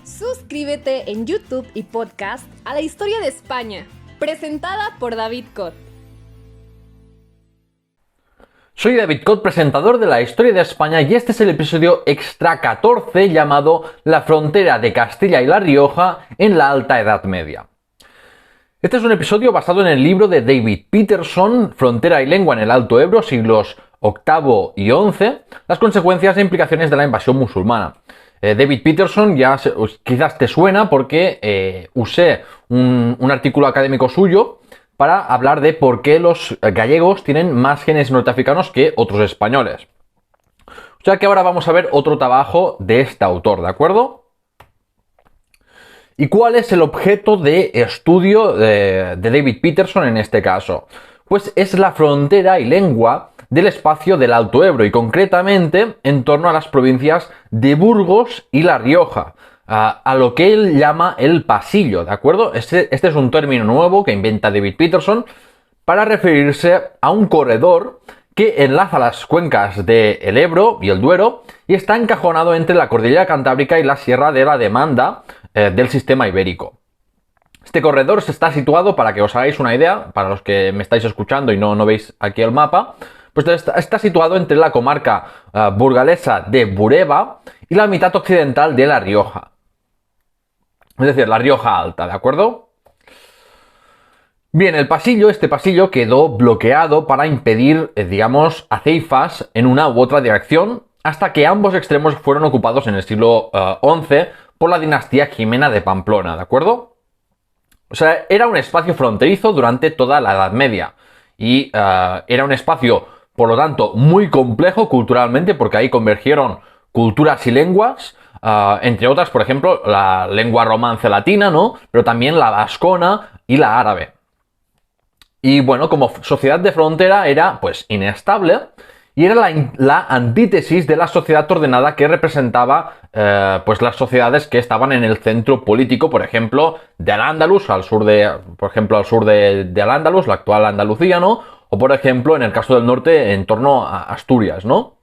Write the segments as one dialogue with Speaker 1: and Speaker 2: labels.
Speaker 1: Suscríbete en YouTube y podcast a La Historia de España, presentada por David Cot.
Speaker 2: Soy David Cot, presentador de La Historia de España, y este es el episodio extra 14 llamado La frontera de Castilla y La Rioja en la Alta Edad Media. Este es un episodio basado en el libro de David Peterson, Frontera y lengua en el Alto Ebro, siglos VIII y XI, las consecuencias e implicaciones de la invasión musulmana. David Peterson ya quizás te suena porque usé un artículo académico suyo para hablar de por qué los gallegos tienen más genes norteafricanos que otros españoles. O sea que ahora vamos a ver otro trabajo de este autor, ¿de acuerdo? ¿Y cuál es el objeto de estudio de David Peterson en este caso? Pues es la frontera y lengua del espacio del Alto Ebro y concretamente en torno a las provincias de Burgos y La Rioja, a lo que él llama el pasillo, ¿de acuerdo? Este es un término nuevo que inventa David Peterson para referirse a un corredor que enlaza las cuencas del Ebro y el Duero y está encajonado entre la cordillera Cantábrica y la Sierra de la Demanda del sistema ibérico. Este corredor está situado, para que os hagáis una idea, para los que me estáis escuchando y no veis aquí el mapa, pues está situado entre la comarca burgalesa de Bureba y la mitad occidental de La Rioja. Es decir, La Rioja Alta, ¿de acuerdo? Bien, este pasillo quedó bloqueado para impedir, aceifas en una u otra dirección, hasta que ambos extremos fueron ocupados en el siglo XI por la dinastía Jimena de Pamplona, ¿de acuerdo? O sea, era un espacio fronterizo durante toda la Edad Media y era un espacio, por lo tanto, muy complejo culturalmente porque ahí convergieron culturas y lenguas, entre otras, por ejemplo, la lengua romance latina, ¿no? Pero también la vascona y la árabe. Y bueno, como sociedad de frontera era, pues, inestable y era la antítesis de la sociedad ordenada que representaba, pues, las sociedades que estaban en el centro político, por ejemplo, de Al-Ándalus, al sur de Al-Ándalus, la actual Andalucía, ¿no? O, por ejemplo, en el caso del norte, en torno a Asturias, ¿no?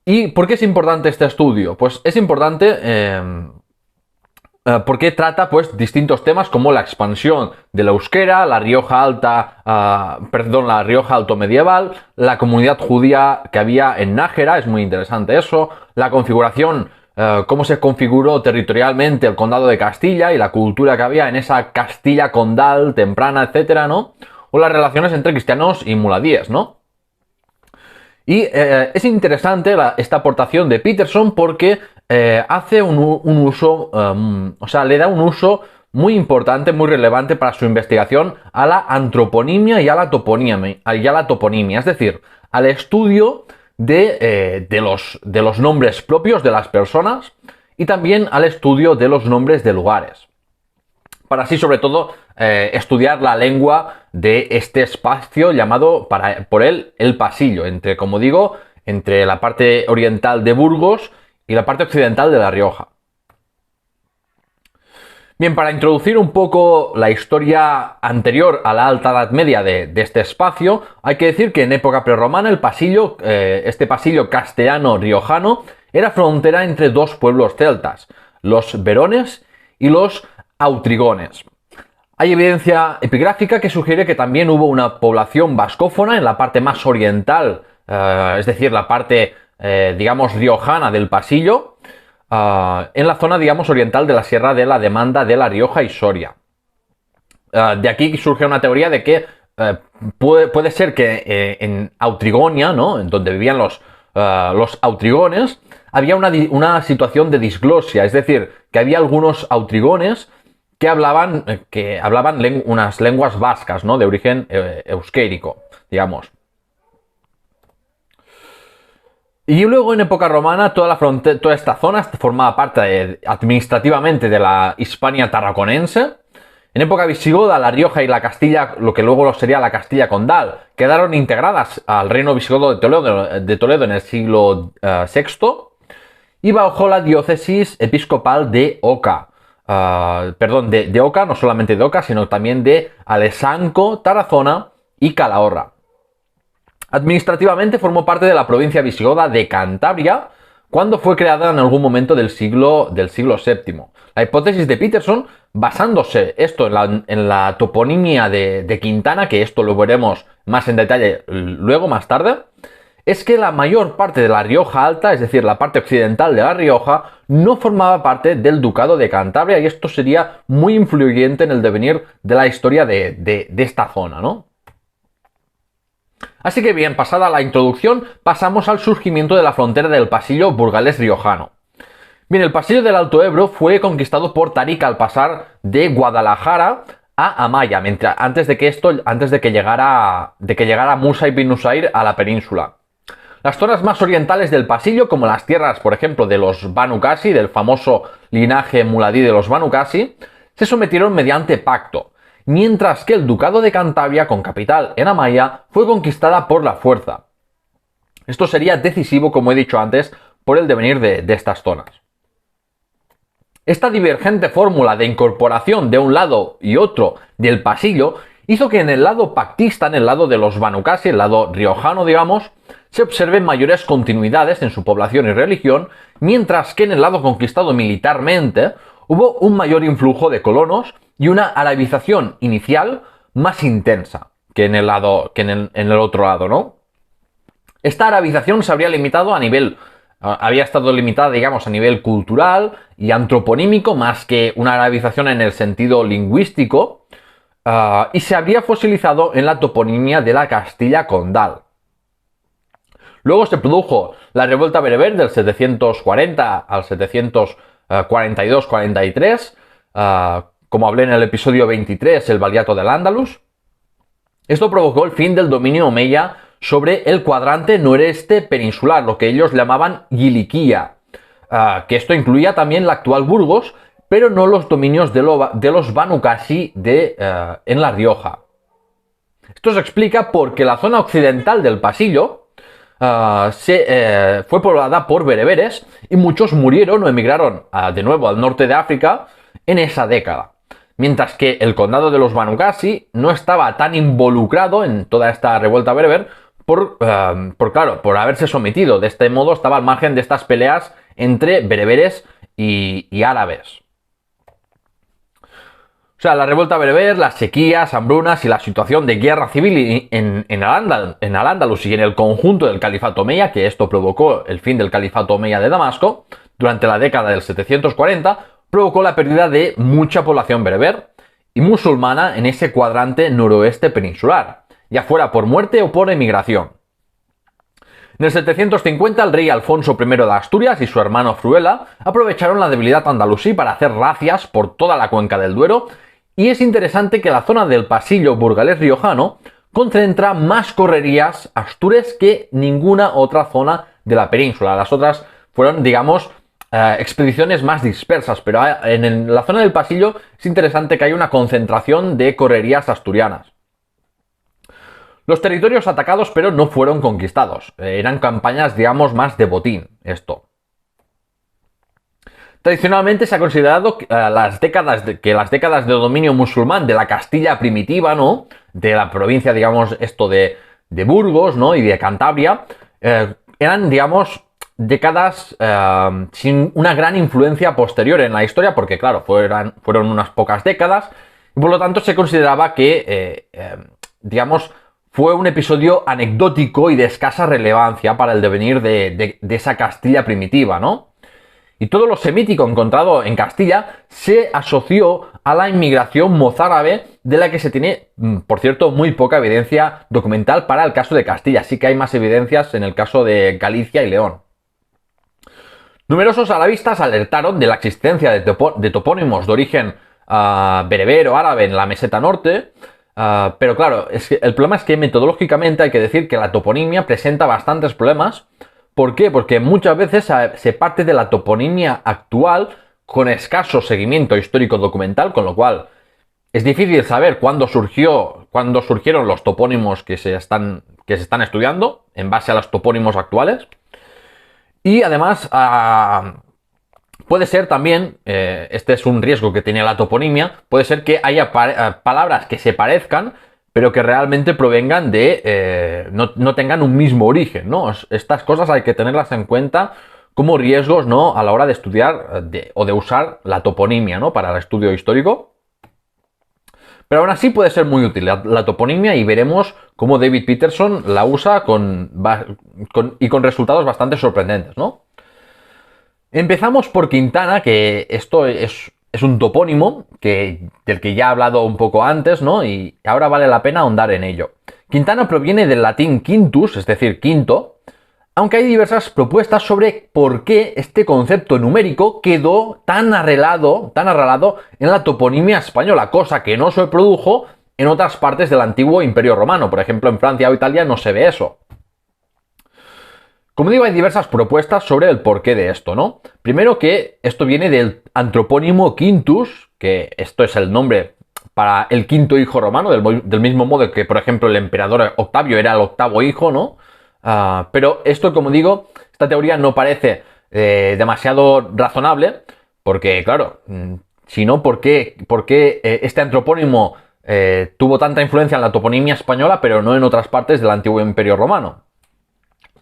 Speaker 2: ¿Y por qué es importante este estudio? Pues es importante porque trata, pues, distintos temas como la expansión del euskera, la Rioja alto medieval, la comunidad judía que había en Nájera, es muy interesante eso, la configuración, cómo se configuró territorialmente el condado de Castilla y la cultura que había en esa Castilla condal temprana, etcétera, ¿no? O las relaciones entre cristianos y muladíes, ¿no? Y es interesante esta aportación de Peterson porque hace un uso, le da un uso muy importante, muy relevante para su investigación a la antroponimia y a la toponimia, es decir, al estudio de los nombres propios de las personas y también al estudio de los nombres de lugares. Para así, sobre todo, estudiar la lengua de este espacio llamado por él el pasillo, entre la parte oriental de Burgos y la parte occidental de La Rioja. Bien, para introducir un poco la historia anterior a la Alta Edad Media de este espacio, hay que decir que en época prerromana este pasillo castellano-riojano era frontera entre dos pueblos celtas, los verones y los autrigones. Hay evidencia epigráfica que sugiere que también hubo una población vascófona en la parte más oriental, es decir, la parte, riojana del pasillo, en la zona, oriental de la Sierra de la Demanda de La Rioja y Soria. De aquí surge una teoría de que puede ser que en Autrigonia, ¿no?, en donde vivían los autrigones, había una situación de disglosia, es decir, que había algunos autrigones que hablaban unas lenguas vascas, ¿no?, de origen euskérico, digamos. Y luego en época romana toda esta zona formaba parte administrativamente de la Hispania tarraconense. En época visigoda, La Rioja y la Castilla, lo que luego sería la Castilla condal, quedaron integradas al reino visigodo de Toledo en el siglo VI y bajo la diócesis episcopal de Oca. De Oca, no solamente de Oca, sino también de Alesanco, Tarazona y Calahorra. Administrativamente formó parte de la provincia visigoda de Cantabria, cuando fue creada en algún momento del siglo VII. La hipótesis de Peterson, basándose esto en la toponimia de Quintana, que esto lo veremos más en detalle luego, más tarde, es que la mayor parte de la Rioja Alta, es decir, la parte occidental de la Rioja, no formaba parte del Ducado de Cantabria, y esto sería muy influyente en el devenir de la historia de esta zona, ¿no? Así que bien, pasada la introducción, pasamos al surgimiento de la frontera del pasillo burgalés-riojano. Bien, el pasillo del Alto Ebro fue conquistado por Tarik al pasar de Guadalajara a Amaya, antes de que llegara Musa ibn Nusayr a la península. Las zonas más orientales del pasillo, como las tierras, por ejemplo, de los Banu Qasi, del famoso linaje muladí de los Banu Qasi, se sometieron mediante pacto, mientras que el Ducado de Cantabria, con capital en Amaya, fue conquistada por la fuerza. Esto sería decisivo, como he dicho antes, por el devenir de estas zonas. Esta divergente fórmula de incorporación de un lado y otro del pasillo hizo que en el lado pactista, en el lado de los Banu Qasi, el lado riojano, digamos, se observen mayores continuidades en su población y religión, mientras que en el lado conquistado militarmente hubo un mayor influjo de colonos y una arabización inicial más intensa que en el otro lado, ¿no? Esta arabización se habría limitado había estado limitada, digamos, a nivel cultural y antroponímico, más que una arabización en el sentido lingüístico, y se habría fosilizado en la toponimia de la Castilla condal. Luego se produjo la revuelta bereber del 740 al 742-43, como hablé en el episodio 23, el Valiato del Andalus. Esto provocó el fin del dominio omeya sobre el cuadrante noreste peninsular, lo que ellos llamaban Giliquía, que esto incluía también la actual Burgos, pero no los dominios de los Banu Qasi en La Rioja. Esto se explica porque la zona occidental del pasillo fue poblada por bereberes y muchos murieron o emigraron de nuevo al norte de África en esa década. Mientras que el condado de los Banu Qasi no estaba tan involucrado en toda esta revuelta bereber por haberse sometido. De este modo estaba al margen de estas peleas entre bereberes y árabes. O sea, la revuelta bereber, las sequías, hambrunas y la situación de guerra civil en Al-Ándalus y en el conjunto del califato omeya, que esto provocó el fin del califato omeya de Damasco, durante la década del 740, provocó la pérdida de mucha población bereber y musulmana en ese cuadrante noroeste peninsular, ya fuera por muerte o por emigración. En el 750 el rey Alfonso I de Asturias y su hermano Fruela aprovecharon la debilidad andalusí para hacer razias por toda la cuenca del Duero, y es interesante que la zona del pasillo burgalés riojano concentra más correrías astures que ninguna otra zona de la península. Las otras fueron, digamos, expediciones más dispersas, pero en la zona del pasillo es interesante que hay una concentración de correrías asturianas. Los territorios atacados, pero no fueron conquistados. Eran campañas, digamos, más de botín, esto. Tradicionalmente se ha considerado que las décadas de dominio musulmán de la Castilla primitiva, ¿no?, de la provincia, digamos, esto de Burgos, ¿no?, y de Cantabria, eran, digamos, décadas sin una gran influencia posterior en la historia, porque, claro, fueron unas pocas décadas, y por lo tanto se consideraba que, digamos, fue un episodio anecdótico y de escasa relevancia para el devenir de esa Castilla primitiva, ¿no? Y todo lo semítico encontrado en Castilla se asoció a la inmigración mozárabe, de la que se tiene, por cierto, muy poca evidencia documental para el caso de Castilla. Sí que hay más evidencias en el caso de Galicia y León. Numerosos arabistas alertaron de la existencia de topónimos de origen bereber o árabe en la meseta norte, pero claro, el problema es que metodológicamente hay que decir que la toponimia presenta bastantes problemas. ¿Por qué? Porque muchas veces se parte de la toponimia actual con escaso seguimiento histórico documental, con lo cual es difícil saber cuándo surgieron los topónimos que se están estudiando en base a los topónimos actuales. Y además puede ser también, este es un riesgo que tiene la toponimia, puede ser que haya palabras que se parezcan, pero que realmente provengan no tengan un mismo origen, ¿no? Estas cosas hay que tenerlas en cuenta como riesgos, ¿no?, a la hora de estudiar o de usar la toponimia, ¿no?, para el estudio histórico. Pero aún así puede ser muy útil la toponimia, y veremos cómo David Peterson la usa con resultados bastante sorprendentes, ¿no? Empezamos por Quintana, que esto es un topónimo del que ya he hablado un poco antes, ¿no?, y ahora vale la pena ahondar en ello. Quintana proviene del latín quintus, es decir, quinto, aunque hay diversas propuestas sobre por qué este concepto numérico quedó tan arraigado en la toponimia española, cosa que no se produjo en otras partes del antiguo Imperio Romano. Por ejemplo, en Francia o Italia no se ve eso. Como digo, hay diversas propuestas sobre el porqué de esto, ¿no? Primero, que esto viene del antropónimo Quintus, que esto es el nombre para el quinto hijo romano, del mismo modo que, por ejemplo, el emperador Octavio era el octavo hijo, ¿no? Pero esto, como digo, esta teoría no parece demasiado razonable, porque, claro, si no, ¿por qué este antropónimo tuvo tanta influencia en la toponimia española, pero no en otras partes del antiguo Imperio Romano?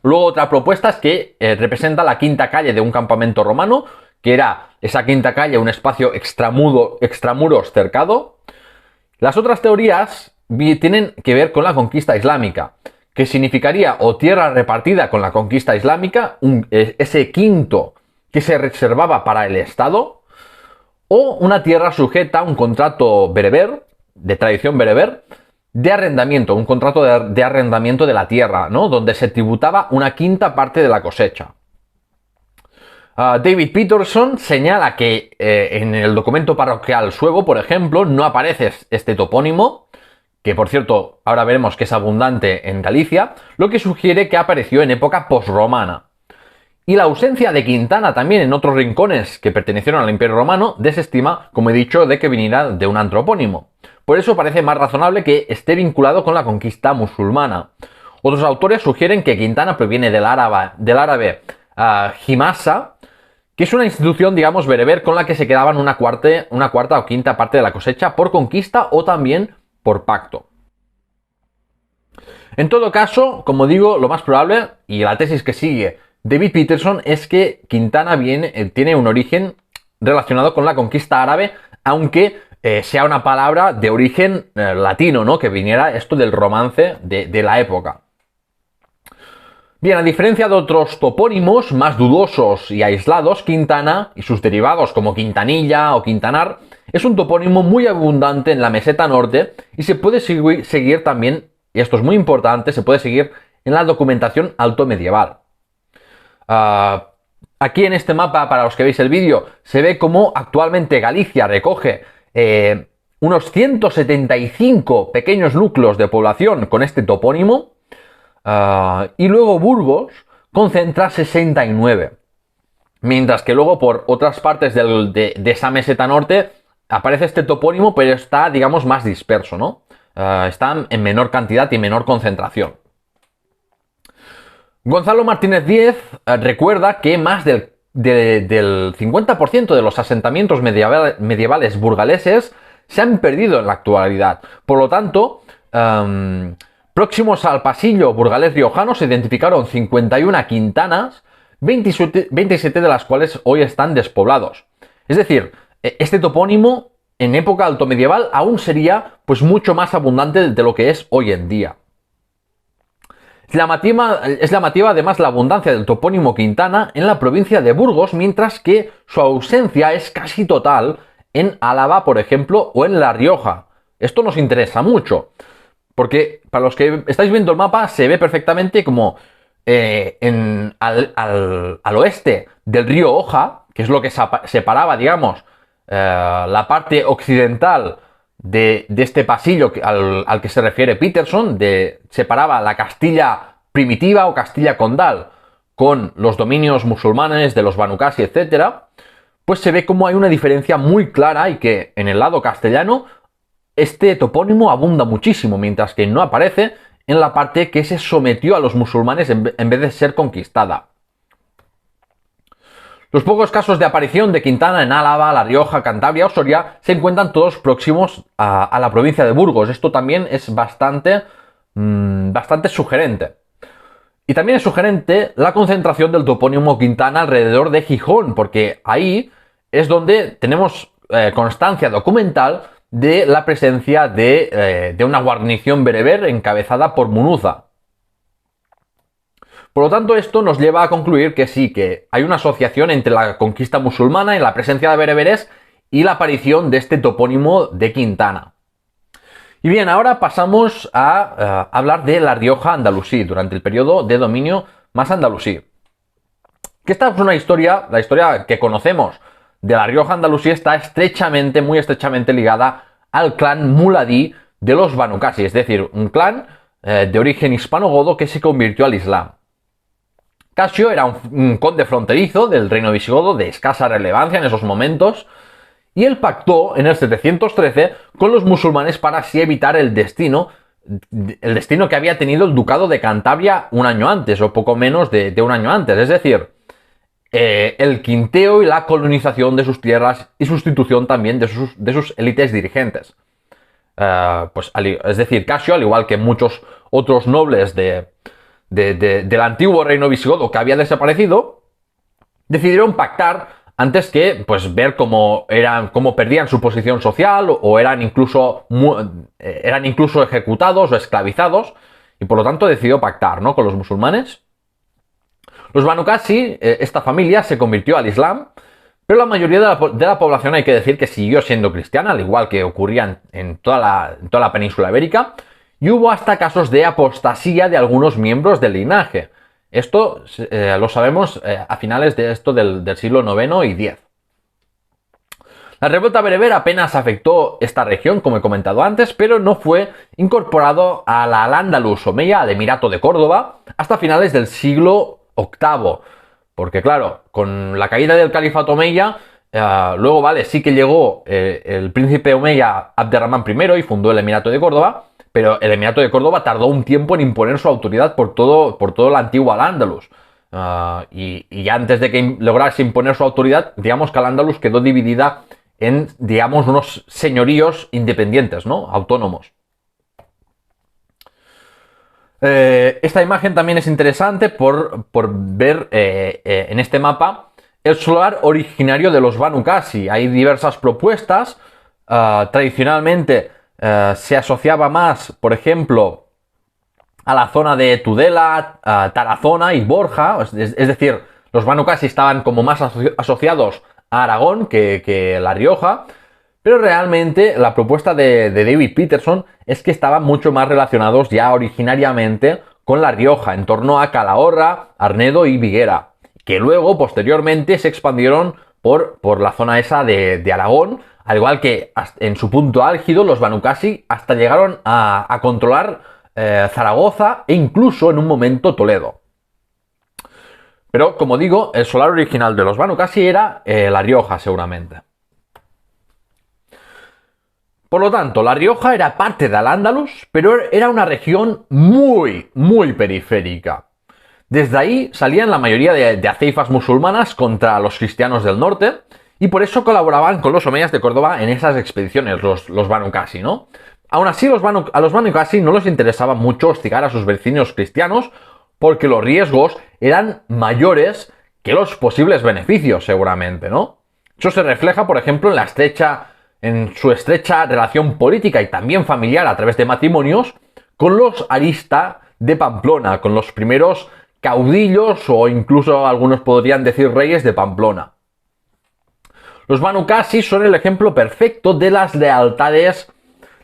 Speaker 2: Luego, otra propuesta es que representa la quinta calle de un campamento romano, que era esa quinta calle un espacio extramuros cercado. Las otras teorías tienen que ver con la conquista islámica, que significaría o tierra repartida con la conquista islámica, ese quinto que se reservaba para el Estado, o una tierra sujeta a un contrato bereber, de tradición bereber, de arrendamiento, un contrato de arrendamiento de la tierra, ¿no?, donde se tributaba una quinta parte de la cosecha. David Peterson señala que en el documento parroquial suevo, por ejemplo, no aparece este topónimo, que por cierto ahora veremos que es abundante en Galicia, lo que sugiere que apareció en época posromana. Y la ausencia de Quintana también en otros rincones que pertenecieron al Imperio Romano desestima, como he dicho, de que viniera de un antropónimo. Por eso parece más razonable que esté vinculado con la conquista musulmana. Otros autores sugieren que Quintana proviene del árabe Himasa, que es una institución, digamos, bereber con la que se quedaban una cuarta o quinta parte de la cosecha por conquista o también por pacto. En todo caso, como digo, lo más probable, y la tesis que sigue David Peterson, es que Quintana tiene un origen relacionado con la conquista árabe, aunque sea una palabra de origen latino, ¿no?, que viniera esto del romance de la época. Bien, a diferencia de otros topónimos más dudosos y aislados, Quintana y sus derivados como Quintanilla o Quintanar es un topónimo muy abundante en la meseta norte y se puede seguir también, y esto es muy importante, se puede seguir en la documentación alto medieval. Aquí en este mapa, para los que veis el vídeo, se ve cómo actualmente Galicia recoge unos 175 pequeños núcleos de población con este topónimo, y luego Burgos concentra 69. Mientras que luego por otras partes de esa meseta norte aparece este topónimo, pero está, digamos, más disperso, ¿no? Está en menor cantidad y menor concentración. Gonzalo Martínez Díez recuerda que más del 50% de los asentamientos medievales burgaleses se han perdido en la actualidad. Por lo tanto, próximos al pasillo burgalés riojano se identificaron 51 quintanas, 27 de las cuales hoy están despoblados. Es decir, este topónimo en época altomedieval aún sería pues mucho más abundante de lo que es hoy en día. Es llamativa además la abundancia del topónimo Quintana en la provincia de Burgos, mientras que su ausencia es casi total en Álava, por ejemplo, o en La Rioja. Esto nos interesa mucho, porque para los que estáis viendo el mapa se ve perfectamente como al oeste del río Oja, que es lo que separaba, digamos, la parte occidental de este pasillo al que se refiere Peterson, separaba la Castilla primitiva o Castilla condal con los dominios musulmanes de los Banu Qasi, etc., pues se ve como hay una diferencia muy clara y que en el lado castellano este topónimo abunda muchísimo, mientras que no aparece en la parte que se sometió a los musulmanes en vez de ser conquistada. Los pocos casos de aparición de Quintana en Álava, La Rioja, Cantabria o Soria se encuentran todos próximos a la provincia de Burgos. Esto también es bastante sugerente. Y también es sugerente la concentración del topónimo Quintana alrededor de Gijón, porque ahí es donde tenemos constancia documental de la presencia de una guarnición bereber encabezada por Munuza. Por lo tanto, esto nos lleva a concluir que sí, que hay una asociación entre la conquista musulmana y la presencia de bereberes y la aparición de este topónimo de Quintana. Y bien, ahora pasamos a hablar de La Rioja andalusí, durante el periodo de dominio más andalusí. Que esta es una historia, la historia que conocemos de La Rioja andalusí está estrechamente, muy estrechamente ligada al clan muladí de los Banu Qasi, es decir, un clan de origen hispano-godo que se convirtió al Islam. Casio era un conde fronterizo del reino visigodo de escasa relevancia en esos momentos, y él pactó en el 713 con los musulmanes para así evitar el destino que había tenido el ducado de Cantabria un año antes, o poco menos de un año antes, es decir, el quinteo y la colonización de sus tierras y sustitución también de sus élites dirigentes. Es decir, Casio, al igual que muchos otros nobles del antiguo reino visigodo que había desaparecido, decidieron pactar antes que pues ver cómo perdían su posición social o eran incluso ejecutados o esclavizados, y por lo tanto decidió pactar, ¿no?, con los musulmanes. Los Banu Qasi, esta familia, se convirtió al Islam, pero la mayoría de la población, hay que decir, que siguió siendo cristiana, al igual que ocurría en toda la península ibérica, y hubo hasta casos de apostasía de algunos miembros del linaje. Esto lo sabemos a finales del siglo IX y X. La revuelta bereber apenas afectó esta región, como he comentado antes, pero no fue incorporado a la Al-Ándalus omeya, al Emirato de Córdoba, hasta finales del siglo VIII. Porque claro, con la caída del califato omeya, luego sí que llegó el príncipe omeya Abderramán I y fundó el Emirato de Córdoba, pero el Emirato de Córdoba tardó un tiempo en imponer su autoridad por todo el antiguo Al-Ándalus. Y antes de que lograse imponer su autoridad, digamos que Al-Ándalus quedó dividida en, digamos, unos señoríos independientes, ¿no?, autónomos. Esta imagen también es interesante por ver en este mapa el solar originario de los Banu Qasi. Hay diversas propuestas. Tradicionalmente se asociaba más, por ejemplo, a la zona de Tudela, Tarazona y Borja. Es decir, los Banu Qasi estaban como más asociados a Aragón que La Rioja. Pero realmente la propuesta de David Peterson es que estaban mucho más relacionados ya originariamente con La Rioja, en torno a Calahorra, Arnedo y Viguera, que luego, posteriormente, se expandieron por la zona esa de Aragón, al igual que en su punto álgido los Banu Qasi hasta llegaron a controlar Zaragoza e incluso en un momento Toledo. Pero, como digo, el solar original de los Banu Qasi era La Rioja, seguramente. Por lo tanto, La Rioja era parte de Al-Ándalus, pero era una región muy, muy periférica. Desde ahí salían la mayoría de aceifas musulmanas contra los cristianos del norte, y por eso colaboraban con los omeyas de Córdoba en esas expediciones, los Banu Qasi, ¿no? Aún así, a los Banu Qasi no les interesaba mucho hostigar a sus vecinos cristianos, porque los riesgos eran mayores que los posibles beneficios, seguramente, ¿no? Eso se refleja, por ejemplo, en su estrecha relación política y también familiar a través de matrimonios con los Arista de Pamplona, con los primeros caudillos o incluso algunos podrían decir reyes de Pamplona. Los Banu Qasi son el ejemplo perfecto de las lealtades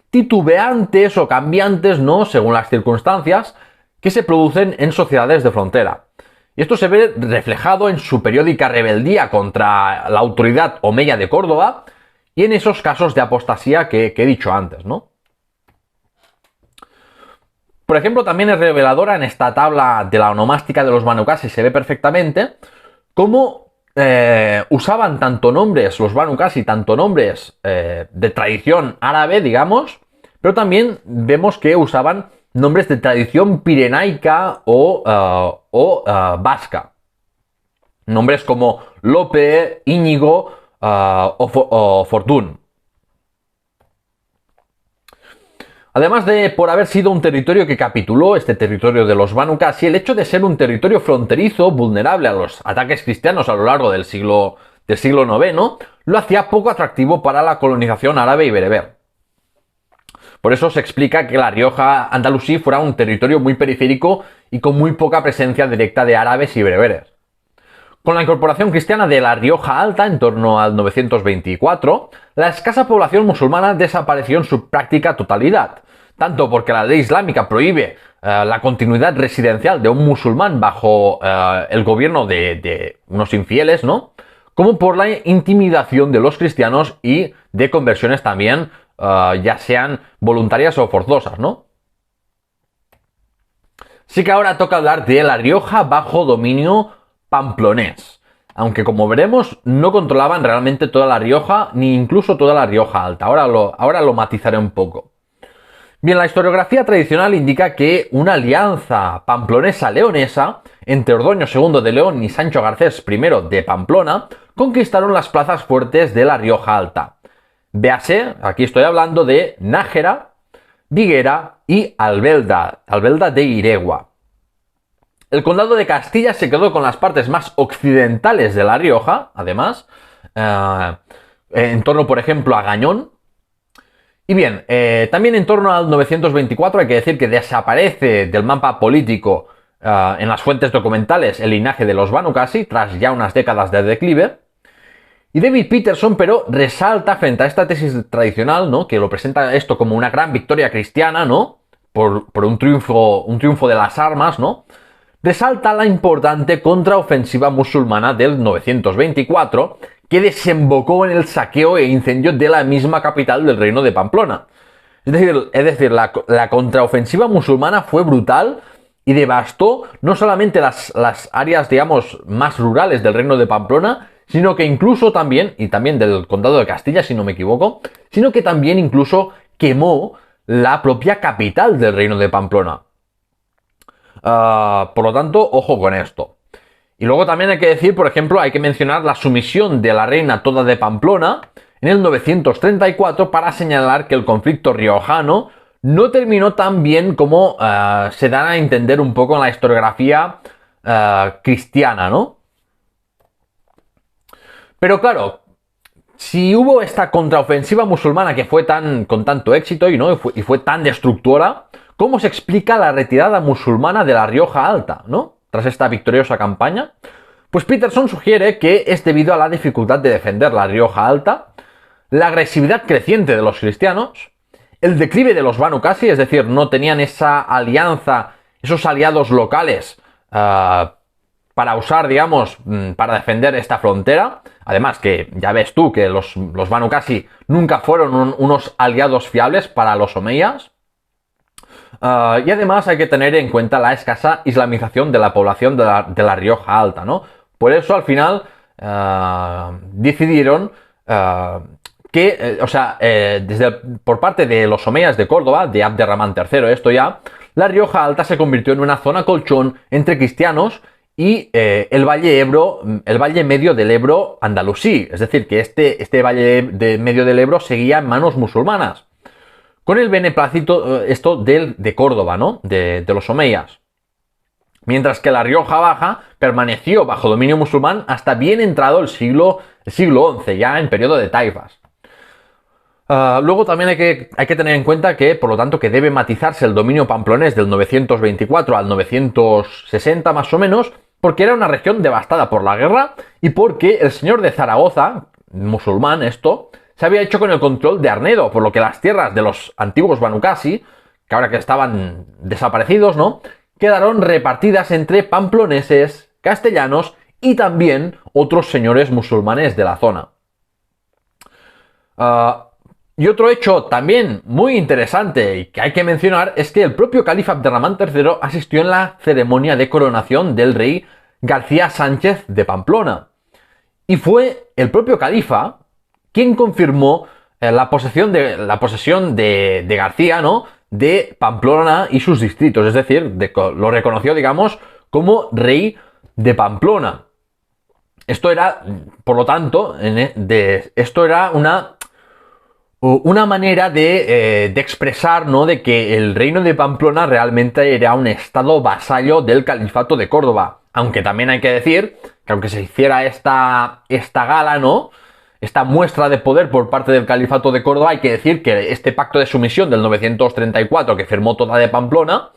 Speaker 2: titubeantes o cambiantes, ¿no?, según las circunstancias, que se producen en sociedades de frontera. Y esto se ve reflejado en su periódica rebeldía contra la autoridad omeya de Córdoba, y en esos casos de apostasía que he dicho antes, ¿no? Por ejemplo, también es reveladora en esta tabla de la onomástica de los Banu Qasi, se ve perfectamente cómo usaban tanto nombres, los Banu Qasi, tanto nombres de tradición árabe, digamos, pero también vemos que usaban nombres de tradición pirenaica o vasca. Nombres como Lope, Íñigo o Fortún. Además de por haber sido un territorio que capituló, este territorio de los Banu Qasi, el hecho de ser un territorio fronterizo, vulnerable a los ataques cristianos a lo largo del siglo IX, lo hacía poco atractivo para la colonización árabe y bereber. Por eso se explica que La Rioja andalusí fuera un territorio muy periférico y con muy poca presencia directa de árabes y bereberes. Con la incorporación cristiana de La Rioja Alta en torno al 924, la escasa población musulmana desapareció en su práctica totalidad, tanto porque la ley islámica prohíbe la continuidad residencial de un musulmán bajo el gobierno de unos infieles, ¿no?, como por la intimidación de los cristianos y de conversiones también, ya sean voluntarias o forzosas, ¿no? Sí que ahora toca hablar de La Rioja bajo dominio pamplonés, aunque como veremos no controlaban realmente toda La Rioja ni incluso toda La Rioja Alta. Ahora lo matizaré un poco. Bien, la historiografía tradicional indica que una alianza pamplonesa-leonesa entre Ordoño II de León y Sancho Garcés I de Pamplona conquistaron las plazas fuertes de La Rioja Alta. Véase, aquí estoy hablando de Nájera, Viguera y Albelda de Iregua. El condado de Castilla se quedó con las partes más occidentales de La Rioja, además, en torno, por ejemplo, a Gañón. Y bien, también en torno al 924 hay que decir que desaparece del mapa político en las fuentes documentales el linaje de los Banu Qasi, tras ya unas décadas de declive. Y David Peterson, pero resalta frente a esta tesis tradicional, ¿no?, que lo presenta esto como una gran victoria cristiana, ¿no?, por un triunfo de las armas, ¿no?, resalta la importante contraofensiva musulmana del 924, que desembocó en el saqueo e incendio de la misma capital del reino de Pamplona. Es decir, la contraofensiva musulmana fue brutal y devastó no solamente las áreas, digamos, más rurales del reino de Pamplona, sino que incluso también, y también del condado de Castilla, si no me equivoco, sino que también incluso quemó la propia capital del reino de Pamplona. Por lo tanto, ojo con esto. Y luego también hay que decir, por ejemplo, hay que mencionar la sumisión de la reina Toda de Pamplona en el 934 para señalar que el conflicto riojano no terminó tan bien como se da a entender un poco en la historiografía cristiana, ¿no? Pero claro, si hubo esta contraofensiva musulmana que fue con tanto éxito y fue tan destructora, ¿cómo se explica la retirada musulmana de La Rioja Alta, ¿no?, tras esta victoriosa campaña? Pues Peterson sugiere que es debido a la dificultad de defender La Rioja Alta, la agresividad creciente de los cristianos, el declive de los Banu Qasi, es decir, no tenían esa alianza, esos aliados locales para usar, digamos, para defender esta frontera. Además que ya ves tú que los Banu Qasi nunca fueron unos aliados fiables para los omeyas. Y además hay que tener en cuenta la escasa islamización de la población de la Rioja Alta, ¿no? Por eso al final decidieron por parte de los omeyas de Córdoba, de Abderramán III, La Rioja Alta se convirtió en una zona colchón entre cristianos y el valle medio del Ebro andalusí. Es decir, que este valle medio del Ebro seguía en manos musulmanas, con el beneplácito de Córdoba, ¿no?, de los omeyas. Mientras que La Rioja Baja permaneció bajo dominio musulmán hasta bien entrado el siglo XI, ya en periodo de taifas. Luego también hay que tener en cuenta que, por lo tanto, que debe matizarse el dominio pamplonés del 924 al 960 más o menos, porque era una región devastada por la guerra y porque el señor de Zaragoza, musulmán se había hecho con el control de Arnedo, por lo que las tierras de los antiguos Banu Qasi, que ahora que estaban desaparecidos, ¿no?, quedaron repartidas entre pamploneses, castellanos y también otros señores musulmanes de la zona. Y otro hecho también muy interesante y que hay que mencionar es que el propio califa Abderramán III asistió en la ceremonia de coronación del rey García Sánchez de Pamplona. Y fue el propio califa quien confirmó la posesión de García, ¿no?, de Pamplona y sus distritos. Es decir, lo reconoció, digamos, como rey de Pamplona. Esto era, por lo tanto, esto era una manera de expresar, ¿no?, de que el reino de Pamplona realmente era un estado vasallo del califato de Córdoba. Aunque también hay que decir que aunque se hiciera esta gala, ¿no?, esta muestra de poder por parte del califato de Córdoba, hay que decir que este pacto de sumisión del 934 que firmó Toda de Pamplona,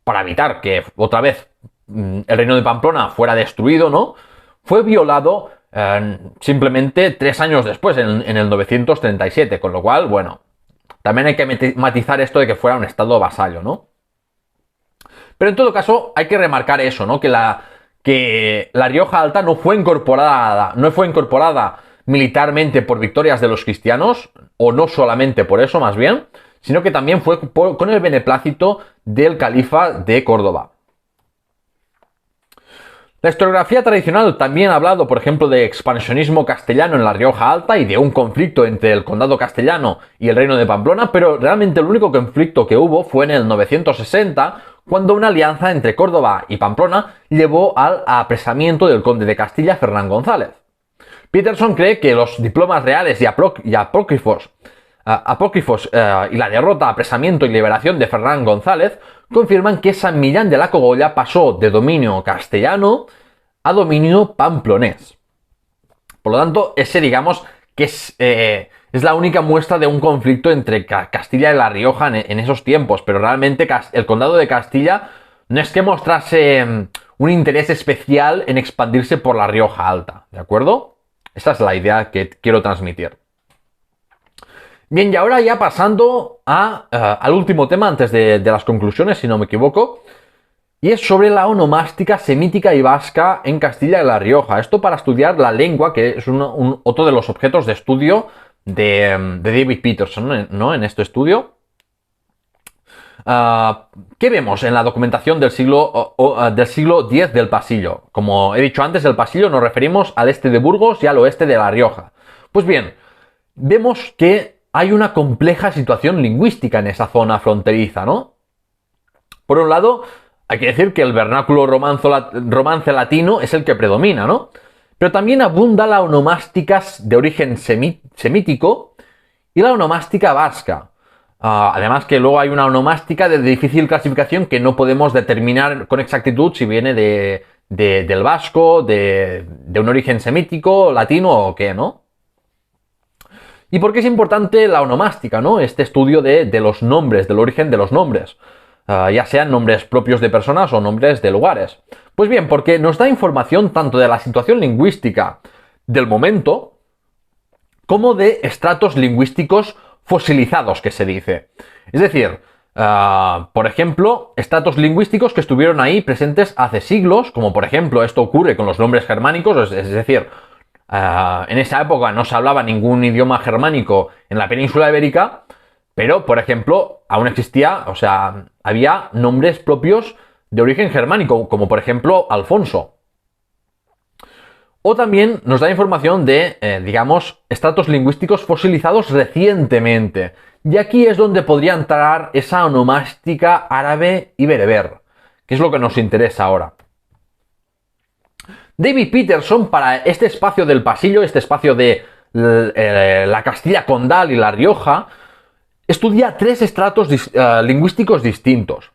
Speaker 2: para evitar que otra vez el reino de Pamplona fuera destruido, ¿no?, fue violado simplemente 3 años después, en el 937, con lo cual, bueno, también hay que matizar esto de que fuera un estado vasallo, ¿no? Pero en todo caso, hay que remarcar eso, ¿no?, que la Rioja Alta no fue incorporada militarmente por victorias de los cristianos, o no solamente por eso, más bien, sino que también fue con el beneplácito del califa de Córdoba. La historiografía tradicional también ha hablado, por ejemplo, de expansionismo castellano en la Rioja Alta y de un conflicto entre el condado castellano y el reino de Pamplona, pero realmente el único conflicto que hubo fue en el 960, cuando una alianza entre Córdoba y Pamplona llevó al apresamiento del conde de Castilla, Fernán González. Peterson cree que los diplomas reales y apócrifos y la derrota, apresamiento y liberación de Fernán González confirman que San Millán de la Cogolla pasó de dominio castellano a dominio pamplonés. Por lo tanto, ese, digamos, que es la única muestra de un conflicto entre Castilla y La Rioja en esos tiempos, pero realmente el condado de Castilla no es que mostrase un interés especial en expandirse por La Rioja Alta, ¿de acuerdo? Esa es la idea que quiero transmitir. Bien, y ahora ya pasando al último tema antes de las conclusiones, si no me equivoco, y es sobre la onomástica semítica y vasca en Castilla y La Rioja. Esto para estudiar la lengua, que es otro de los objetos de estudio de David Peterson, ¿no?, en este estudio. ¿Qué vemos en la documentación del siglo X del Pasillo? Como he dicho antes, el Pasillo nos referimos al este de Burgos y al oeste de La Rioja. Pues bien, vemos que hay una compleja situación lingüística en esa zona fronteriza, ¿no? Por un lado, hay que decir que el vernáculo romance latino es el que predomina, ¿no? Pero también abunda la onomástica de origen semítico y la onomástica vasca. Además que luego hay una onomástica de difícil clasificación que no podemos determinar con exactitud si viene del vasco, de un origen semítico, latino o qué, ¿no? ¿Y por qué es importante la onomástica, ¿no?, este estudio de los nombres, del origen de los nombres? Ya sean nombres propios de personas o nombres de lugares. Pues bien, porque nos da información tanto de la situación lingüística del momento como de estratos lingüísticos fosilizados, que se dice. Es decir, por ejemplo, estratos lingüísticos que estuvieron ahí presentes hace siglos, como por ejemplo esto ocurre con los nombres germánicos, es decir, en esa época no se hablaba ningún idioma germánico en la península ibérica, pero, por ejemplo, aún existía, o sea, había nombres propios de origen germánico, como por ejemplo Alfonso. O también nos da información de, digamos, estratos lingüísticos fosilizados recientemente. Y aquí es donde podría entrar esa onomástica árabe y bereber, que es lo que nos interesa ahora. David Peterson, para este espacio del Pasillo, este espacio de la Castilla Condal y La Rioja, estudia 3 estratos lingüísticos distintos.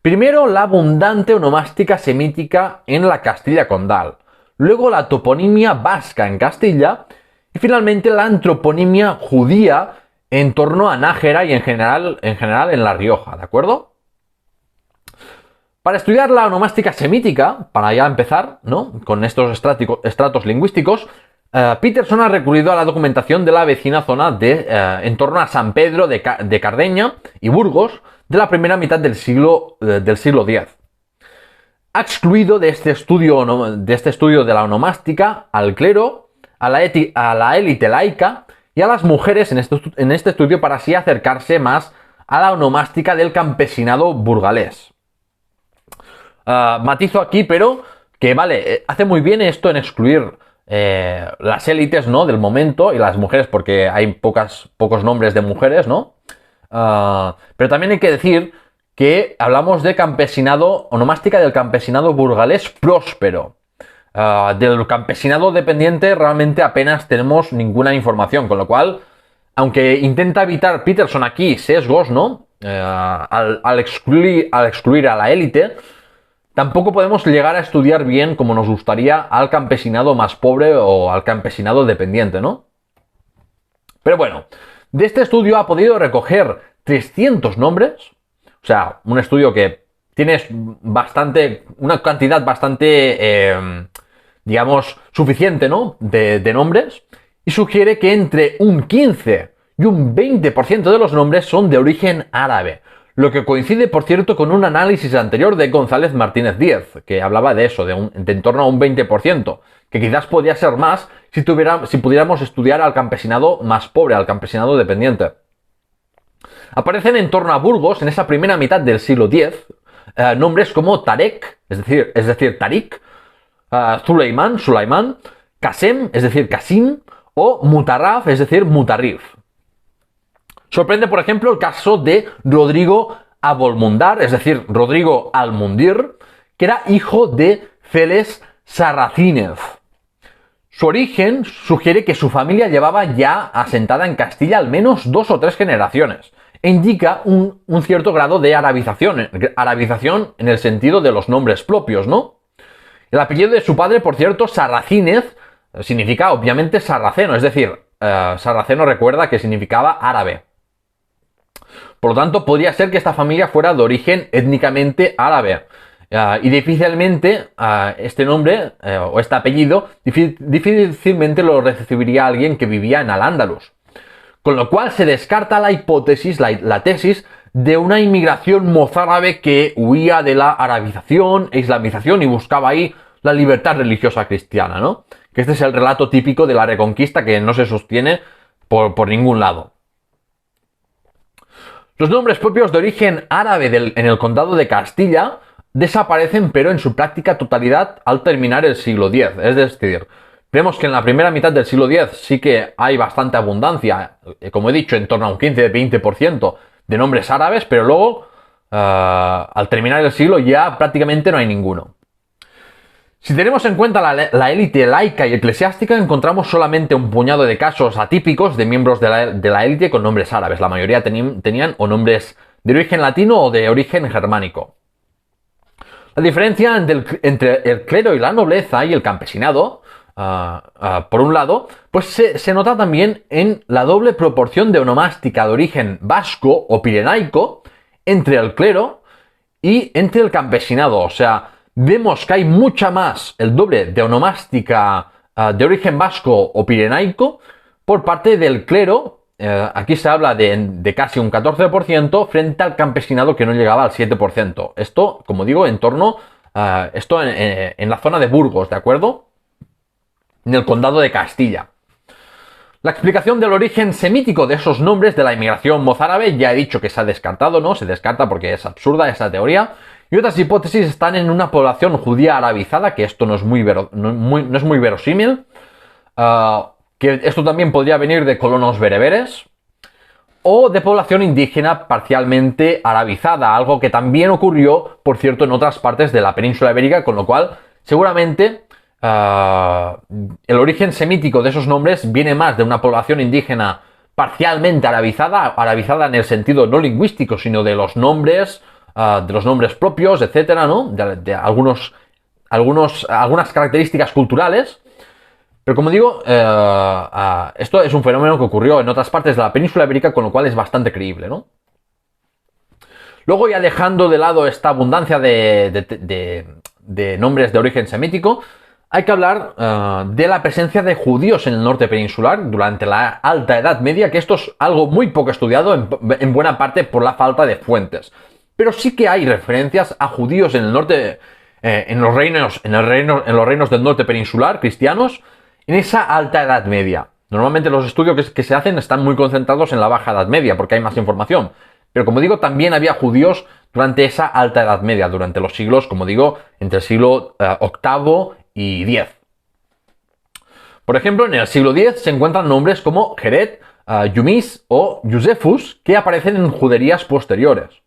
Speaker 2: Primero, la abundante onomástica semítica en la Castilla Condal. Luego, la toponimia vasca en Castilla. Y finalmente, la antroponimia judía en torno a Nájera y en general en La Rioja, ¿de acuerdo? Para estudiar la onomástica semítica, para ya empezar, ¿no?, con estos estratos lingüísticos, Peterson ha recurrido a la documentación de la vecina zona en torno a San Pedro de Cardeña y Burgos de la primera mitad del siglo X. Ha excluido de este estudio de la onomástica al clero, a la élite laica y a las mujeres en este estudio, para así acercarse más a la onomástica del campesinado burgalés. Matizo aquí, pero que vale, hace muy bien esto en excluir las élites, ¿no?, del momento, y las mujeres, porque hay pocos nombres de mujeres, ¿no? Pero también hay que decir que hablamos de campesinado, onomástica del campesinado burgalés próspero. Del campesinado dependiente realmente apenas tenemos ninguna información, con lo cual aunque intenta evitar Peterson aquí sesgos, ¿no? Al excluir a la élite, tampoco podemos llegar a estudiar bien, como nos gustaría, al campesinado más pobre o al campesinado dependiente, ¿no? Pero bueno, de este estudio ha podido recoger 300 nombres, o sea, un estudio que tiene una cantidad bastante, digamos, suficiente, ¿no? De nombres, y sugiere que entre un 15 y un 20% de los nombres son de origen árabe, lo que coincide, por cierto, con un análisis anterior de González Martínez Díez, que hablaba de eso, de en torno a un 20%, que quizás podría ser más si pudiéramos estudiar al campesinado más pobre, al campesinado dependiente. Aparecen en torno a Burgos, en esa primera mitad del siglo X, nombres como Tarek, es decir, Tarik, Sulaiman, Qasem, es decir, Qasim, o Mutarraf, es decir, Mutarrif. Sorprende, por ejemplo, el caso de Rodrigo Abolmundar, es decir, Rodrigo Almundir, que era hijo de Félix Sarracínez. Su origen sugiere que su familia llevaba ya asentada en Castilla al menos 2 o 3 generaciones, e indica un cierto grado de arabización en el sentido de los nombres propios, ¿no? El apellido de su padre, por cierto, Sarracínez, significa obviamente sarraceno, es decir, sarraceno recuerda que significaba árabe. Por lo tanto, podría ser que esta familia fuera de origen étnicamente árabe. Y difícilmente este nombre o este apellido difícilmente lo recibiría alguien que vivía en Al-Ándalus. Con lo cual se descarta la hipótesis, la tesis de una inmigración mozárabe que huía de la arabización e islamización y buscaba ahí la libertad religiosa cristiana, ¿no? Que este es el relato típico de la Reconquista que no se sostiene por ningún lado. Los nombres propios de origen árabe en el condado de Castilla desaparecen, pero en su práctica totalidad al terminar el siglo X. Es decir, vemos que en la primera mitad del siglo X sí que hay bastante abundancia, como he dicho, en torno a un 15-20% de nombres árabes, pero luego, al terminar el siglo, ya prácticamente no hay ninguno. Si tenemos en cuenta la élite laica y eclesiástica, encontramos solamente un puñado de casos atípicos de miembros de la élite con nombres árabes. La mayoría tenían o nombres de origen latino o de origen germánico. La diferencia entre el clero y la nobleza y el campesinado, por un lado, pues se nota también en la doble proporción de onomástica de origen vasco o pirenaico entre el clero y entre el campesinado. O sea, vemos que hay mucha más, el doble de onomástica de origen vasco o pirenaico por parte del clero. Aquí se habla de casi un 14% frente al campesinado que no llegaba al 7%. Esto, como digo, en la zona de Burgos, ¿de acuerdo? En el condado de Castilla. La explicación del origen semítico de esos nombres de la inmigración mozárabe ya he dicho que se ha descartado, ¿no? Se descarta porque es absurda esa teoría. Y otras hipótesis están en una población judía arabizada, que esto no es muy verosímil. Que esto también podría venir de colonos bereberes. O de población indígena parcialmente arabizada, algo que también ocurrió, por cierto, en otras partes de la península ibérica, con lo cual seguramente el origen semítico de esos nombres viene más de una población indígena parcialmente arabizada en el sentido no lingüístico, sino de los nombres propios, etcétera, ¿no? De algunas características culturales. Pero como digo, esto es un fenómeno que ocurrió en otras partes de la península ibérica, con lo cual es bastante creíble, ¿no? Luego, ya dejando de lado esta abundancia de nombres de origen semítico, hay que hablar de la presencia de judíos en el norte peninsular durante la Alta Edad Media, que esto es algo muy poco estudiado, en buena parte por la falta de fuentes. Pero sí que hay referencias a judíos en el norte, en los reinos del norte peninsular, cristianos, en esa Alta Edad Media. Normalmente los estudios que se hacen están muy concentrados en la Baja Edad Media, porque hay más información. Pero como digo, también había judíos durante esa Alta Edad Media, durante los siglos, como digo, entre el siglo VIII y X. Por ejemplo, en el siglo X se encuentran nombres como Jeret, Yumis o Yusefus, que aparecen en juderías posteriores.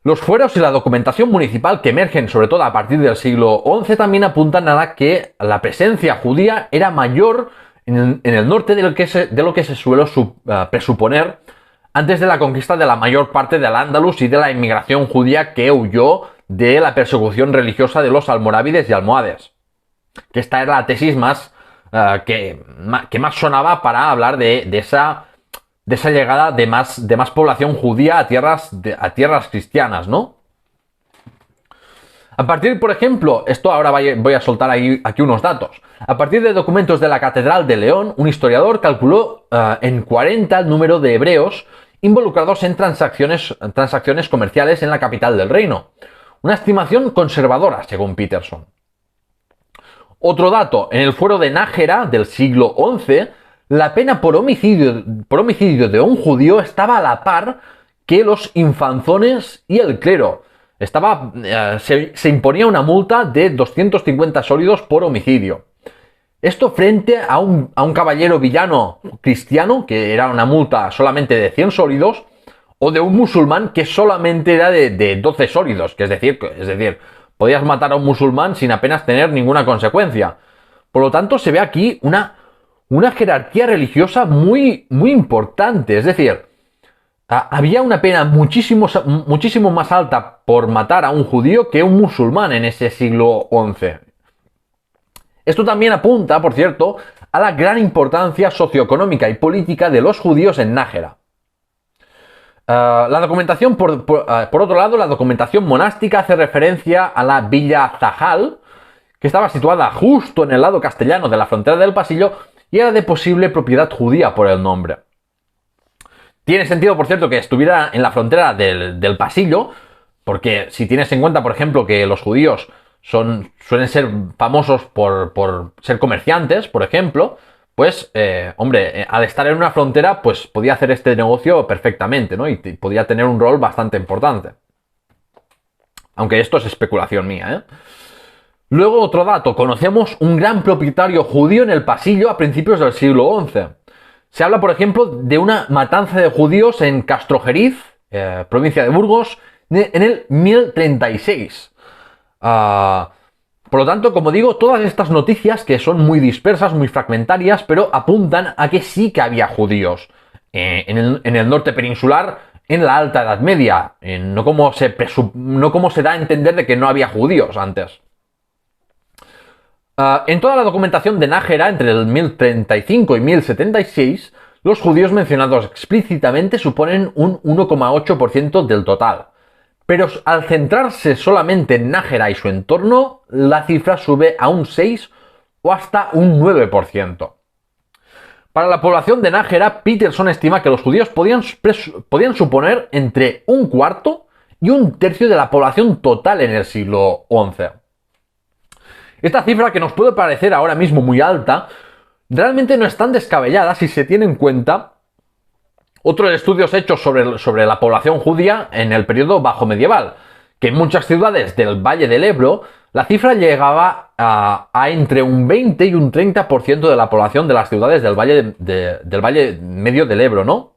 Speaker 2: Los fueros y la documentación municipal que emergen sobre todo a partir del siglo XI también apuntan a que la presencia judía era mayor en el norte de lo que se suele presuponer antes de la conquista de la mayor parte del Andalus y de la inmigración judía que huyó de la persecución religiosa de los almorávides y almohades. Que esta era la tesis que más sonaba para hablar de esa llegada de más población judía a tierras cristianas, ¿no? A partir, por ejemplo, esto ahora voy a soltar aquí unos datos. A partir de documentos de la Catedral de León, un historiador calculó en 40 el número de hebreos involucrados en transacciones comerciales en la capital del reino. Una estimación conservadora, según Peterson. Otro dato, en el fuero de Nájera del siglo XI, la pena por homicidio de un judío estaba a la par que los infanzones y el clero. Se imponía una multa de 250 sólidos por homicidio. Esto frente a un caballero villano cristiano, que era una multa solamente de 100 sólidos, o de un musulmán que solamente era de 12 sólidos, es decir, podías matar a un musulmán sin apenas tener ninguna consecuencia. Por lo tanto, se ve aquí una jerarquía religiosa muy, muy importante, es decir, había una pena muchísimo más alta por matar a un judío que un musulmán en ese siglo XI. Esto también apunta, por cierto, a la gran importancia socioeconómica y política de los judíos en Nájera. La documentación, por otro lado, la documentación monástica hace referencia a la Villa Zahal, que estaba situada justo en el lado castellano de la frontera del Pasillo y era de posible propiedad judía por el nombre. Tiene sentido, por cierto, que estuviera en la frontera del Pasillo, porque si tienes en cuenta, por ejemplo, que los judíos suelen ser famosos por ser comerciantes, por ejemplo, pues, al estar en una frontera, pues podía hacer este negocio perfectamente, ¿no? Y podía tener un rol bastante importante. Aunque esto es especulación mía, ¿eh? Luego, otro dato. Conocemos un gran propietario judío en el Pasillo a principios del siglo XI. Se habla, por ejemplo, de una matanza de judíos en Castrojeriz, provincia de Burgos, en el 1036. Por lo tanto, como digo, todas estas noticias que son muy dispersas, muy fragmentarias, pero apuntan a que sí que había judíos en el norte peninsular en la Alta Edad Media, no como se da a entender de que no había judíos antes. En toda la documentación de Nájera, entre el 1035 y 1076, los judíos mencionados explícitamente suponen un 1,8% del total. Pero al centrarse solamente en Nájera y su entorno, la cifra sube a un 6 o hasta un 9%. Para la población de Nájera, Peterson estima que los judíos podían suponer entre un cuarto y un tercio de la población total en el siglo XI. Esta cifra, que nos puede parecer ahora mismo muy alta, realmente no es tan descabellada si se tiene en cuenta otros estudios hechos sobre la población judía en el periodo bajo medieval, que en muchas ciudades del Valle del Ebro la cifra llegaba a entre un 20 y un 30% de la población de las ciudades del Valle Medio del Ebro, ¿no?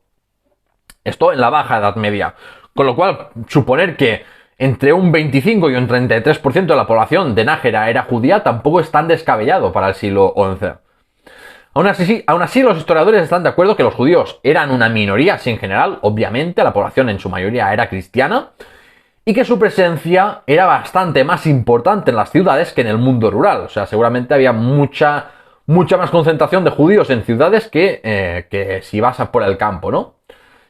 Speaker 2: Esto en la Baja Edad Media. Con lo cual, suponer que entre un 25 y un 33% de la población de Nájera era judía tampoco es tan descabellado para el siglo XI. Aún así, los historiadores están de acuerdo que los judíos eran una minoría, si en general, obviamente, la población en su mayoría era cristiana, y que su presencia era bastante más importante en las ciudades que en el mundo rural. O sea, seguramente había mucha más concentración de judíos en ciudades que si vas por el campo, ¿no?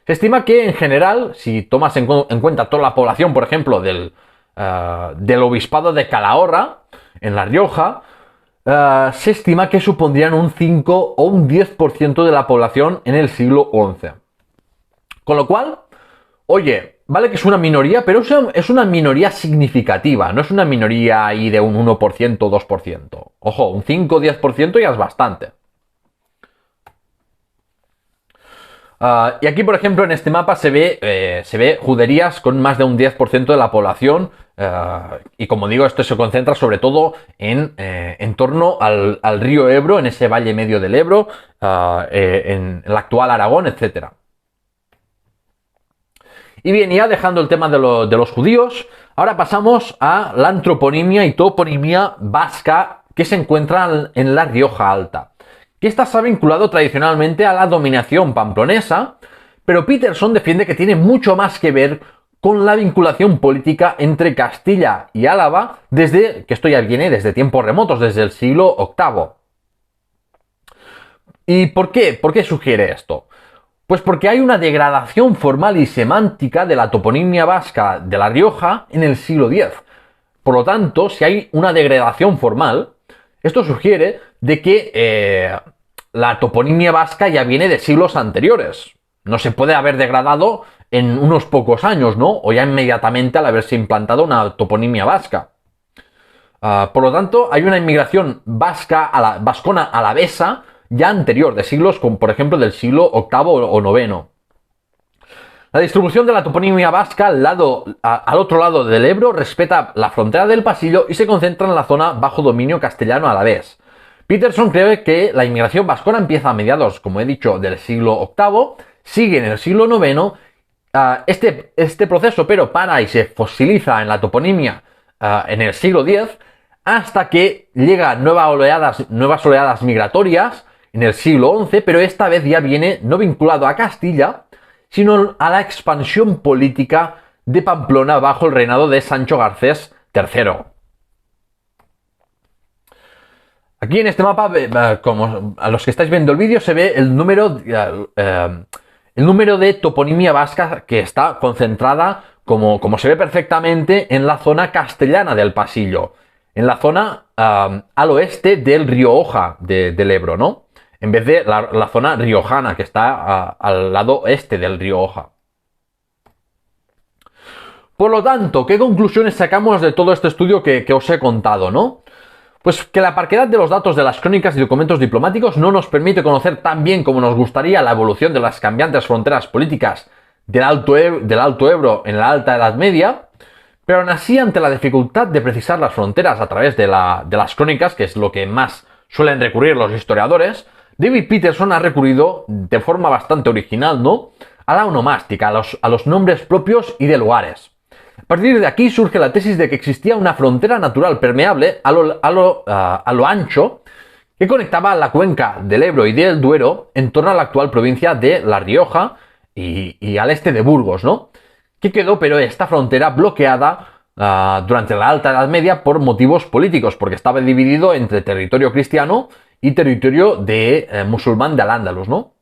Speaker 2: Se estima que, en general, si tomas en cuenta toda la población, por ejemplo, del obispado de Calahorra, en La Rioja, se estima que supondrían un 5 o un 10% de la población en el siglo XI. Con lo cual, oye, vale que es una minoría, pero es una minoría significativa, no es una minoría ahí de un 1% o 2%. Ojo, un 5 o 10% ya es bastante. Y aquí, por ejemplo, en este mapa se ve juderías con más de un 10% de la población. Y como digo, esto se concentra sobre todo en torno al río Ebro, en ese valle medio del Ebro, en el actual Aragón, etc. Y bien, ya dejando el tema de los judíos, ahora pasamos a la antroponimia y toponimia vasca que se encuentran en La Rioja Alta, que ésta se ha vinculado tradicionalmente a la dominación pamplonesa, pero Peterson defiende que tiene mucho más que ver con la vinculación política entre Castilla y Álava que esto ya viene desde tiempos remotos, desde el siglo VIII. ¿Y por qué? ¿Por qué sugiere esto? Pues porque hay una degradación formal y semántica de la toponimia vasca de La Rioja en el siglo X. Por lo tanto, si hay una degradación formal, esto sugiere de que la toponimia vasca ya viene de siglos anteriores. No se puede haber degradado en unos pocos años, ¿no? O ya inmediatamente al haberse implantado una toponimia vasca. Por lo tanto, hay una inmigración vascona alavesa ya anterior, de siglos, como por ejemplo del siglo VIII o IX. La distribución de la toponimia vasca al otro lado del Ebro respeta la frontera del Pasillo y se concentra en la zona bajo dominio castellano alavés. Peterson cree que la inmigración vascona empieza a mediados, como he dicho, del siglo VIII, sigue en el siglo IX. Este proceso, pero para y se fosiliza en la toponimia en el siglo X, hasta que llegan nuevas oleadas migratorias en el siglo XI, pero esta vez ya viene no vinculado a Castilla, sino a la expansión política de Pamplona bajo el reinado de Sancho Garcés III. Aquí en este mapa, como a los que estáis viendo el vídeo, se ve el número de toponimia vasca que está concentrada, como se ve perfectamente, en la zona castellana del Pasillo, en la zona al oeste del río Oja del Ebro, ¿no? En vez de la zona riojana que está al lado este del río Oja. Por lo tanto, ¿qué conclusiones sacamos de todo este estudio que os he contado, no? Pues que la parquedad de los datos de las crónicas y documentos diplomáticos no nos permite conocer tan bien como nos gustaría la evolución de las cambiantes fronteras políticas del Alto Ebro en la Alta Edad Media, pero aún así, ante la dificultad de precisar las fronteras a través de las crónicas, que es lo que más suelen recurrir los historiadores, David Peterson ha recurrido de forma bastante original, ¿no?, a la onomástica, a los nombres propios y de lugares. A partir de aquí surge la tesis de que existía una frontera natural permeable a lo ancho que conectaba la cuenca del Ebro y del Duero en torno a la actual provincia de La Rioja y al este de Burgos, ¿no?, que quedó, pero esta frontera bloqueada durante la Alta Edad Media por motivos políticos, porque estaba dividido entre territorio cristiano y territorio musulmán de Al-Ándalus, ¿no?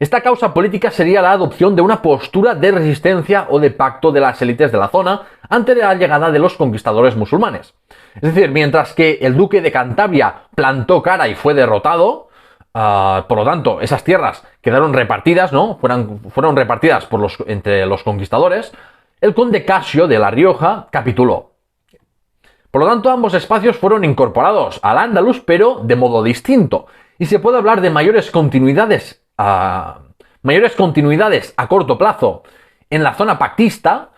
Speaker 2: Esta causa política sería la adopción de una postura de resistencia o de pacto de las élites de la zona ante la llegada de los conquistadores musulmanes. Es decir, mientras que el duque de Cantabria plantó cara y fue derrotado, por lo tanto, esas tierras quedaron repartidas, ¿no? Fueron repartidas entre los conquistadores, el conde Casio de La Rioja capituló. Por lo tanto, ambos espacios fueron incorporados al Andalus, pero de modo distinto, y se puede hablar de mayores continuidades a corto plazo en la zona pactista,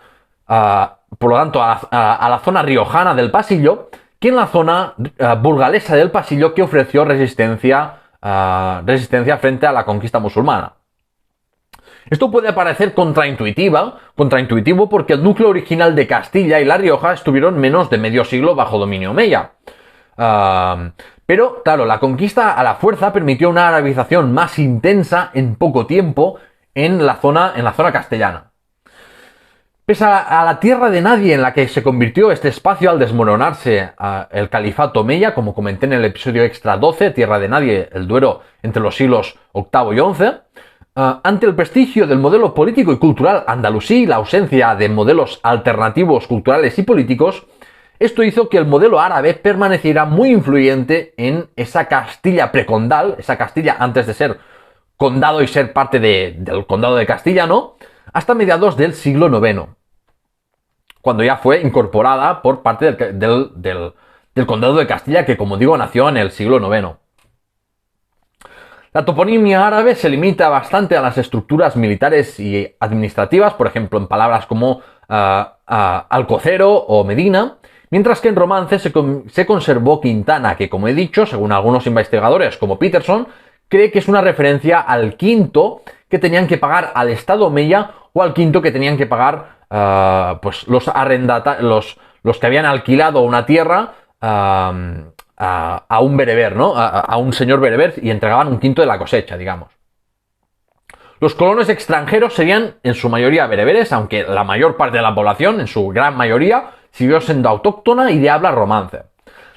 Speaker 2: por lo tanto a la zona riojana del Pasillo, que en la zona burgalesa del Pasillo, que ofreció resistencia frente a la conquista musulmana. Esto puede parecer contraintuitivo porque el núcleo original de Castilla y La Rioja estuvieron menos de medio siglo bajo dominio omeya. Pero, claro, la conquista a la fuerza permitió una arabización más intensa en poco tiempo en la zona castellana. Pese a la tierra de nadie en la que se convirtió este espacio al desmoronarse el califato omeya, como comenté en el episodio extra 12, Tierra de Nadie, el Duero entre los siglos VIII y XI, ante el prestigio del modelo político y cultural andalusí y la ausencia de modelos alternativos culturales y políticos, esto hizo que el modelo árabe permaneciera muy influyente en esa Castilla precondal, esa Castilla antes de ser condado y ser parte del condado de Castilla, ¿no?, hasta mediados del siglo IX, cuando ya fue incorporada por parte del condado de Castilla, que, como digo, nació en el siglo IX. La toponimia árabe se limita bastante a las estructuras militares y administrativas, por ejemplo, en palabras como Alcocero o Medina, mientras que en romance se conservó Quintana, que, como he dicho, según algunos investigadores como Peterson, cree que es una referencia al quinto que tenían que pagar al Estado omeya o al quinto que tenían que pagar pues los que habían alquilado una tierra a un bereber, ¿no? A un señor bereber y entregaban un quinto de la cosecha, digamos. Los colonos extranjeros serían en su mayoría bereberes, aunque la mayor parte de la población, en su gran mayoría, siguió siendo autóctona y de habla romance.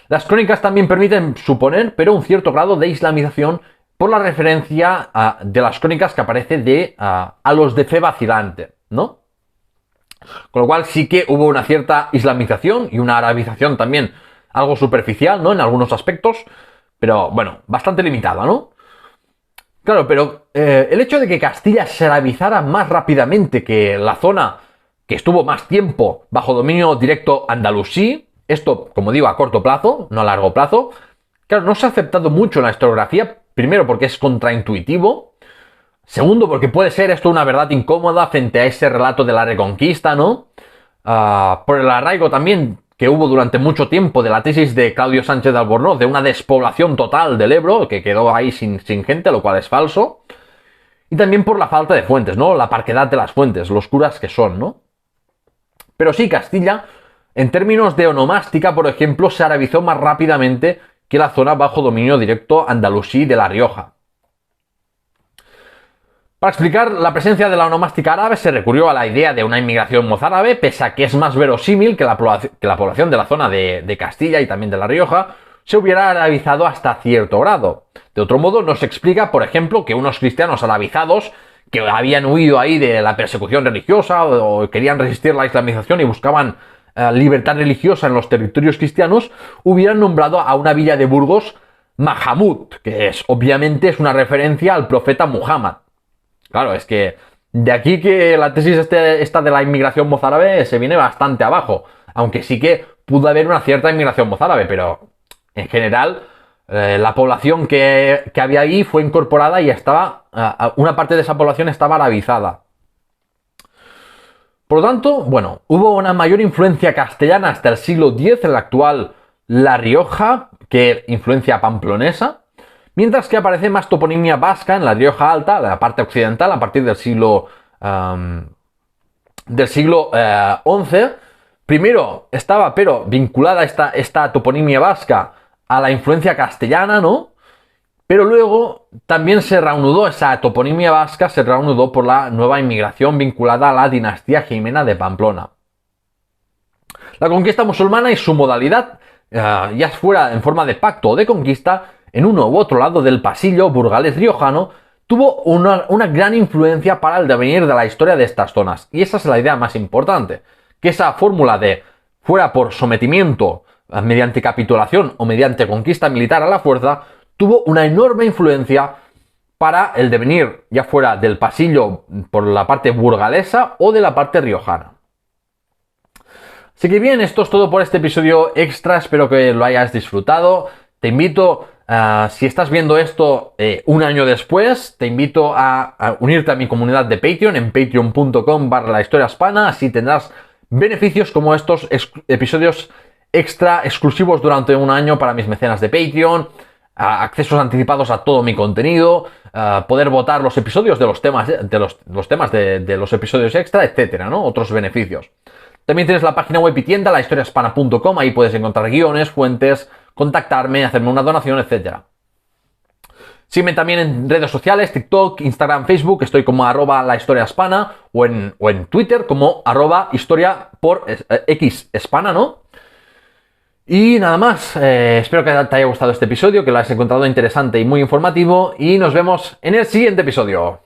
Speaker 2: Las crónicas también permiten suponer, pero un cierto grado de islamización por la referencia de las crónicas que aparece a los de fe vacilante, ¿no? Con lo cual sí que hubo una cierta islamización y una arabización también algo superficial, ¿no? En algunos aspectos, pero bueno, bastante limitada, ¿no? Claro, pero el hecho de que Castilla se arabizara más rápidamente que la zona que estuvo más tiempo bajo dominio directo andalusí, esto, como digo, a corto plazo, no a largo plazo, claro, no se ha aceptado mucho en la historiografía, primero porque es contraintuitivo, segundo porque puede ser esto una verdad incómoda frente a ese relato de la Reconquista, ¿no? Por el arraigo también que hubo durante mucho tiempo de la tesis de Claudio Sánchez de Albornoz de una despoblación total del Ebro, que quedó ahí sin gente, lo cual es falso. Y también por la falta de fuentes, ¿no? La parquedad de las fuentes, los curas que son, ¿no? Pero sí, Castilla, en términos de onomástica, por ejemplo, se arabizó más rápidamente que la zona bajo dominio directo andalusí de La Rioja. Para explicar la presencia de la onomástica árabe se recurrió a la idea de una inmigración mozárabe, pese a que es más verosímil que la población de la zona de Castilla y también de La Rioja se hubiera arabizado hasta cierto grado. De otro modo, no se explica, por ejemplo, que unos cristianos arabizados que habían huido ahí de la persecución religiosa o querían resistir la islamización y buscaban libertad religiosa en los territorios cristianos, hubieran nombrado a una villa de Burgos Mahamud, que obviamente es una referencia al profeta Muhammad. Claro, es que de aquí que la tesis esta de la inmigración mozárabe se viene bastante abajo, aunque sí que pudo haber una cierta inmigración mozárabe, pero en general la población que había ahí fue incorporada y una parte de esa población estaba arabizada. Por lo tanto, bueno, hubo una mayor influencia castellana hasta el siglo X en la actual La Rioja que influencia pamplonesa, mientras que aparece más toponimia vasca en La Rioja Alta, la parte occidental, a partir del siglo XI. Primero estaba, pero vinculada esta toponimia vasca a la influencia castellana, ¿no? Pero luego también se reanudó esa toponimia vasca, se reanudó por la nueva inmigración vinculada a la dinastía Jimena de Pamplona. La conquista musulmana y su modalidad, ya fuera en forma de pacto o de conquista, en uno u otro lado del pasillo burgalés riojano, tuvo una gran influencia para el devenir de la historia de estas zonas. Y esa es la idea más importante, que esa fórmula de fuera por sometimiento mediante capitulación o mediante conquista militar a la fuerza, tuvo una enorme influencia para el devenir, ya fuera del pasillo por la parte burgalesa o de la parte riojana. Así que bien, esto es todo por este episodio extra, espero que lo hayas disfrutado. Te invito, si estás viendo esto un año después, te invito a unirte a mi comunidad de Patreon en patreon.com/lahistoriahispana, así tendrás beneficios como estos episodios extra exclusivos durante un año para mis mecenas de Patreon, accesos anticipados a todo mi contenido, poder votar los episodios de los temas de los episodios extra, etcétera, ¿no? Otros beneficios. También tienes la página web y tienda, lahistoriahispana.com, ahí puedes encontrar guiones, fuentes, contactarme, hacerme una donación, etcétera. Sígueme también en redes sociales, TikTok, Instagram, Facebook, estoy como @lahistoriahispana o en Twitter como @historia por X hispana, ¿no? Y nada más, espero que te haya gustado este episodio, que lo hayas encontrado interesante y muy informativo y nos vemos en el siguiente episodio.